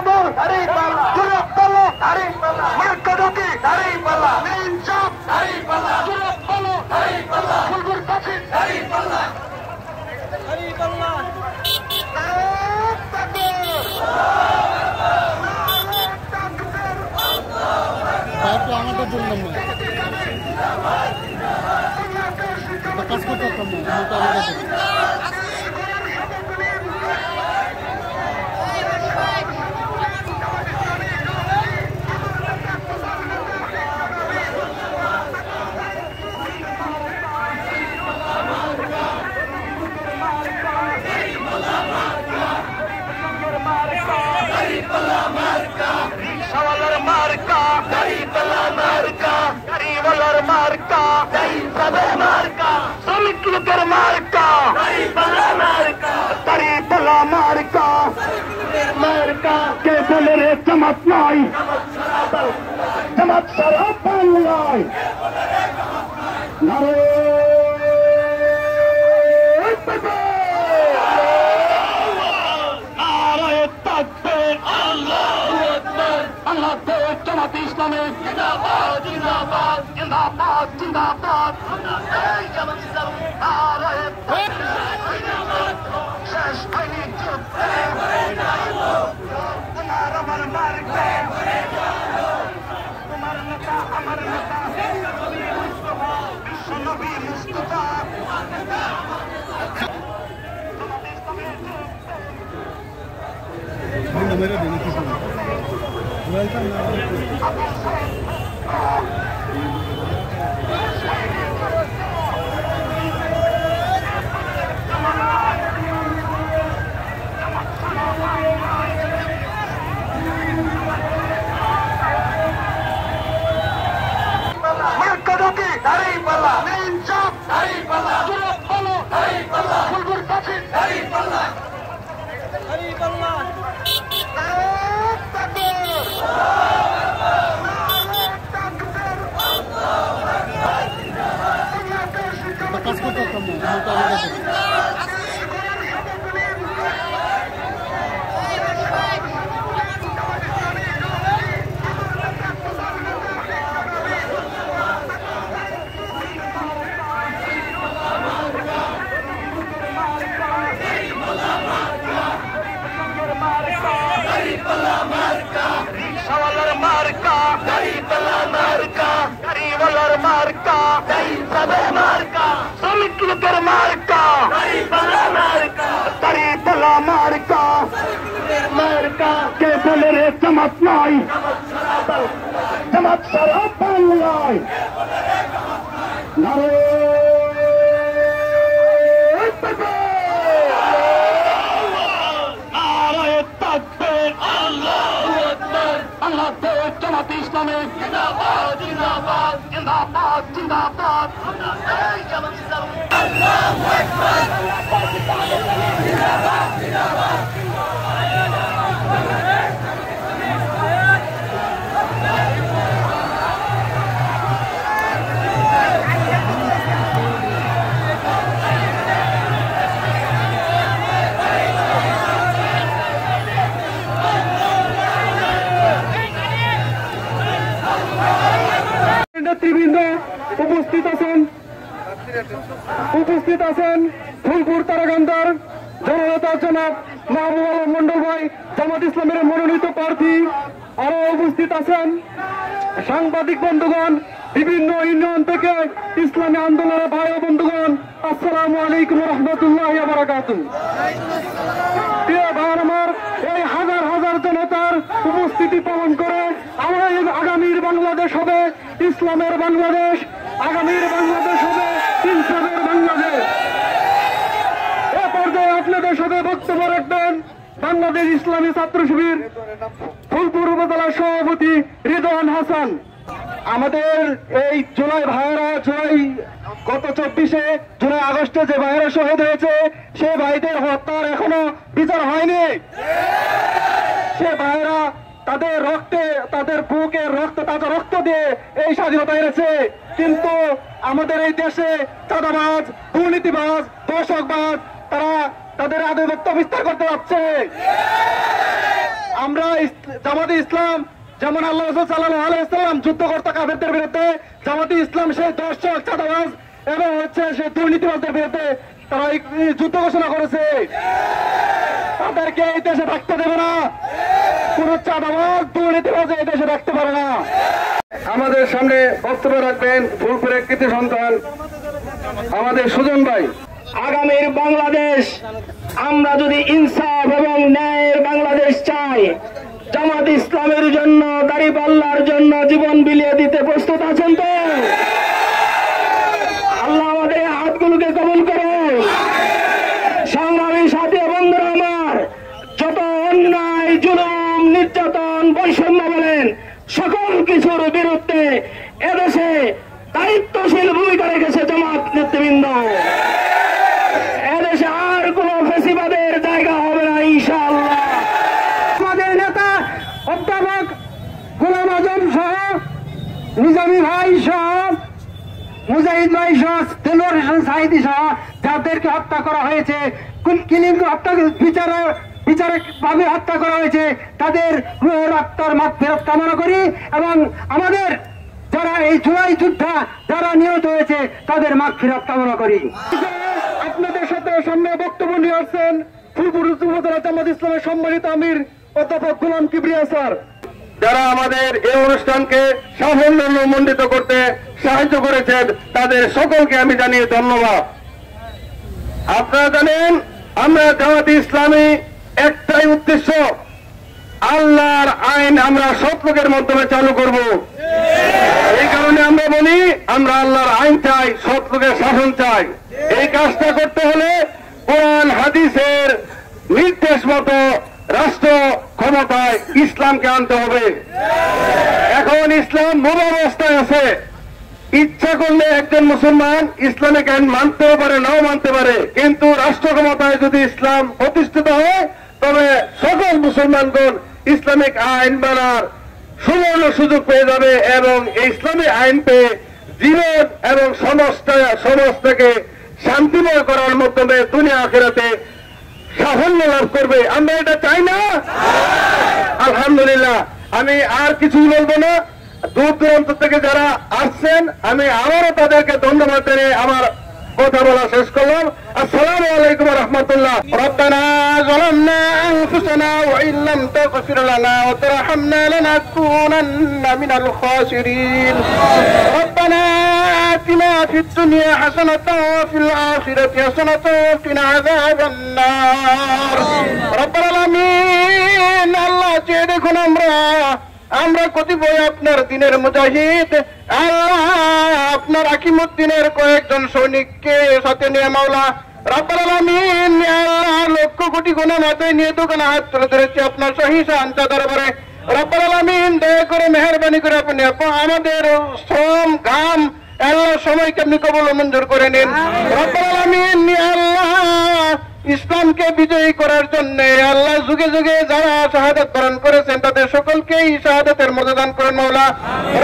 নম্বর চুরাপ্পালো মার্কাদুকি ইনসাফ চুরাপ্পালো ফুলপুর পাশে আমাদের জন্য কাজ করতে শ্রমিক লোকের মার্কা দাঁড়িপাল্লা মার্কা কে বলে রে জামাত নাই জামাত সারা বাংলায় নারে জামাত ইসলামে জিন্দাবাদ জিন্দাবাদ জিন্দাবাদ জিন্দাবাদ শেষ হয়নি যুদ্ধে তোমার আমার মার্কা তোমার নেতা আমার নেতা বিশ্ব নবী মুস্তাফা মেরে দিন কিছু ওয়েলকাম না মার্কাদুকি দাঁড়িপাল্লা ইনসাফ চুরাপ্পালো ফুলপুর পাশে কাজ করতে শ্রমিক লোকের মার্কা দাঁড়িপাল্লা মার্কা কে বলে রে জামাত নাই জামাত সারা বাংলায় নারে জামাত ইসলামে জিন্দাবাদ জিন্দাবাদ জিন্দাবাদ জিন্দাবাদ নেতৃবৃন্দ উপস্থিত আছেন ফুলপুর তারাকান্দার জননেতা জনাব মাহবুব আলম মন্ডল ভাই জামাত ইসলামের মনোনীত প্রার্থী। আরো উপস্থিত আছেন সাংবাদিক বন্ধুগণ, বিভিন্ন ইউনিয়ন থেকে ইসলামী আন্দোলনের ভাই ও বন্ধুগণ, আসসালামু আলাইকুম রহমতুল্লাহ বারাকাতুহু। প্রিয় ভাই আমার, এই হাজার হাজার জনতার উপস্থিতি পালন করে আমরা আগামীর বাংলাদেশ হবে ইসলামের বাংলাদেশ, আগামীর বাংলাদেশ হবে ইনসাফের বাংলাদেশ। এ পর্যায়ে আপনাদের সাথে বক্তব্য রাখবেন বাংলাদেশ ইসলামী ছাত্র শিবির ফুলপুর উপজেলার সভাপতি রিদওয়ান হাসান। আমাদের এই জুলাই গত 24শে জুলাই আগস্টে যে ভাইয়েরা শহীদ হয়েছে, সে ভাইদের হত্যার এখনো বিচার হয়নি। সে ভাইয়েরা তাদের রক্তে, তাদের বুকের রক্ত, তাজা রক্ত দিয়ে এই স্বাধীনতা এনেছে। কিন্তু আমাদের এই দেশে চাঁদাবাজ, দুর্নীতিবাজ, দর্শকবাজ তারা তাদের আধিপত্য বিস্তার করতে যাচ্ছে। আমরা জামাতে ইসলাম যেমন আল্লাহ রাসূল সাল্লাল্লাহু আলাইহি ওয়াসাল্লাম যুদ্ধ করতে কাফেরদের বিরুদ্ধে, জামাতে ইসলাম সেই দর্শক চাঁদাবাজ এবং সেই দুর্নীতিবাজদের বিরুদ্ধে তারা যুদ্ধ ঘোষণা করেছে। তাদেরকে এই দেশে থাকতে দেবে না, কোন চাঁদাবাজ দুর্নীতিবাজ এই দেশে রাখতে পারে না। আমাদের সামনে বক্তব্য রাখবেন ফুলপুরের কৃতি সন্তান আমাদের সুজন ভাই। আগামীর বাংলাদেশ আমরা যদি ইনসাফ এবং ন্যায়ের বাংলাদেশ চাই, জামাত ইসলামের জন্য, দাঁড়িপাল্লার জন্য জীবন বিলিয়ে দিতে প্রস্তুত আছেন তো? আল্লাহ আমাদের হাতগুলোকে কবুল করুন। সংগ্রামী সাথী বন্ধুরা আমার, যত অন্যায়, জুলুম, নির্যাতন, বৈষম্য বলেন, সকল কিছুর বিরুদ্ধে এদেশে দায়িত্বশীল ভূমিকা রেখেছে জামাত নেতৃবৃন্দ। এদেশে আর কোন ফেসিবাদের জায়গা হবে না ইনশাআল্লাহ। আমাদের নেতা অধ্যাপক গোলাম আজম সহ, নিজামী ভাই সহ, মুজাহিদ ভাই সহ, দেলোয়ার হোসেন সাঈদী সহ যাদেরকে হত্যা করা হয়েছে, বিচারিক ভাবে হত্যা করা হয়েছে, তাদের রক্তের মাগফিরাত কামনা করি এবং আমাদের যারা এই জুলাই যোদ্ধা যারা নিহত হয়েছে তাদের মাগফিরাত কামনা করি। আপনাদের সাথে সামনে বক্তব্য নিয়ে আসছেন ফুলপুর উপজেলা জামাত ইসলামের সম্মানিত আমির অধ্যাপক গোলাম কিবরিয়া স্যার, যারা আমাদের এই অনুষ্ঠানকে সাফল্যমণ্ডিত করতে সাহায্য করেছেন, তাদের সকলকে আমি জানিয়ে ধন্যবাদ। আপনারা জানেন আমরা জামাতে ইসলামী একটাই উদ্দেশ্য, আল্লাহর আইন আমরা সৎ লোকের মাধ্যমে চালু করব। এই কারণে আমরা বলি আমরা আল্লাহর আইন চাই, সৎ লোকের শাসন চাই। এই কাজটা করতে হলে কোরআন হাদিসের নির্দেশ মতো রাষ্ট্র ক্ষমতায় ইসলামকে আনতে হবে। এখন ইসলাম মূল অবস্থায় আছে, ইচ্ছা করলে একজন মুসলমান ইসলামিক আইন মানতেও পারে, নাও মানতে পারে, কিন্তু রাষ্ট্র ক্ষমতায় যদি ইসলাম প্রতিষ্ঠিত হয় তবে সকল মুসলমানগণ ইসলামিক আইন মানার সুবর্ণ সুযোগ পেয়ে যাবে এবং এই ইসলামিক আইন পেয়ে জীবন এবং সমাজটাকে শান্তিময় করার মাধ্যমে দুনিয়া আখিরাতে সাফল্য লাভ করবে। আমরা এটা চাই না? আলহামদুলিল্লাহ। আমি আর কিছুই বলবো না। দূর দূরান্ত থেকে যারা আসছেন আমি আবারও তাদেরকে ধন্যবাদ জানিয়ে আমার কথা বলা শেষ করলাম। আসসালামু আলাইকুম ওয়া রাহমাতুল্লাহ। রব্বানা যালামনা আনফুসানা ওয়া ইন লাম তাগফির লানা ওয়া তারহামনা লানাকুনান্না মিনাল খাসিরিন। রব্বানা আতিনা ফিদ দুনিয়া হাসানাতাও ওয়া ফিল আখিরাতি হাসানাতাও ওয়া কিনা আযাবান নার। রব্বুল আলামিন, আল্লাহ যে দেখুন আমরা কতিপয় আপনার দিনের মুজাহিদ, আল্লাহ আপনার আকিমুদ্দিনের কয়েকজন সৈনিককে সাথে নিয়ে মাওলা রব্বুল আলামিন, আল্লাহ লক্ষ কোটি গুনাহ মাথায় নিয়ে দোকানে হাত তুলে ধরেছে আপনার সহি শান্ত দরবারে। রব্বুল আলামিন, দয়া করে মেহেরবানি করে আপনি আমাদের শ্রম ঘাম আল্লাহ সময়কে আপনি কবুল মঞ্জুর করে নিন। রব্বুল আলামিন, আল্লাহ ইসলামকে বিজয়ী করার জন্য আল্লাহ যুগে যুগে যারা শাহাদাত বরণ করেছেন তাদের সকলকেই শাহাদাতের মর্যাদা দান করেন মাওলা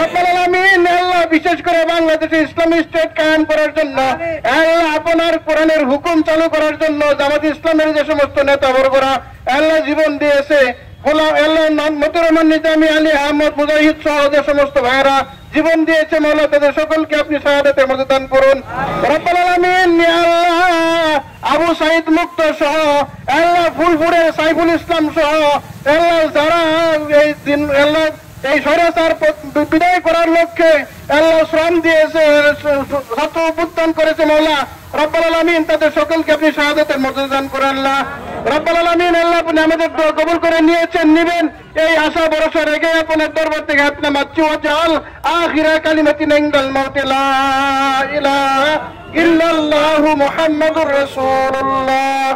রব্বুল আলামিন। আল্লাহ বিশেষ করে বাংলাদেশে ইসলামী স্টেট কায়েম করার জন্য, আল্লাহ আপনার কোরআনের হুকুম চালু করার জন্য জামাত ইসলামের যে সমস্ত নেতাবর্গরা আল্লাহ জীবন দিয়েছে, মতিউর রহমান নিজামী, আলী আহমদ, মুজাহিদ সহ যে সমস্ত ভাইয়েরা জীবন দিয়েছে মাওলা তাদের সকলকে আপনি শাহাদাতের মর্যাদা দান করুন রব্বুল আলামিন। আল্লাহ আবু সাইদ মুক্ত সহ, আল্লাহ ফুলপুরের সাইফুল ইসলাম সহ, আল্লাহ যারা এই দিন আল্লাহ এই স্বৈরাচার বিদায় করার লক্ষ্যে আল্লাহ শ্রম দিয়েছে, ছাত্র উত্থান করেছে মাওলা রব্বুল আলামিন, তাদের সকলকে আপনি শাহাদাতের মর্যাদা দান করেন আল্লাহ রব্বুল আলামিন। আল্লাহ আপনি আমাদের দোয়া কবুল করে নিয়েছেন, নিবেন, এই আশা ভরসা রেখে আপনার দরবার থেকে আপনি মাচ্ছি ওয়াজআল আখিরা কালিমাতিন ইনদাল মাউত লা ইলাহা ইল্লাল্লাহু মুহাম্মাদুর রাসূলুল্লাহ।